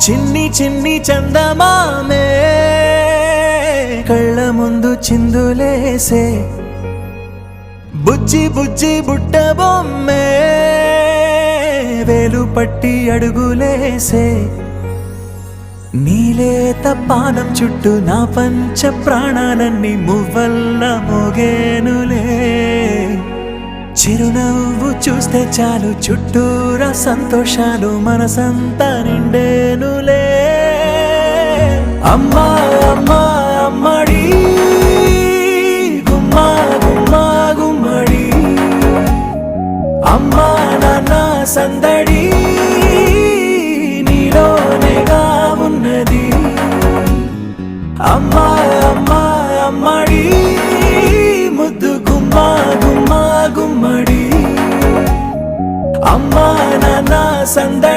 చిన్ని చిన్ని చందమామే కళ్ళ ముందు చిందులేసే బుజ్జి బుజ్జి బుట్ట బొమ్మే వేలు పట్టి అడుగులేసే నీలేత పానం చుట్టూ నా పంచ ప్రాణాలన్నీ మువ్వల్ల మోగేనులే చిరునవ్వు చూస్తే చాలు చుట్టూరా సంతోషాలు మనసంతా నిండేనులే అమ్మా అమ్మా అమ్మడి గుమ్మా గుమ్మా గుమ్మడి అమ్మా నాన్న సందడి నీలోనేగా ఉన్నది అమ్మా అమ్మా అమ్మడి ముద్దు గుమ్మా గుమ్మా గుమ్మడి అమ్మా నాన్న సందడి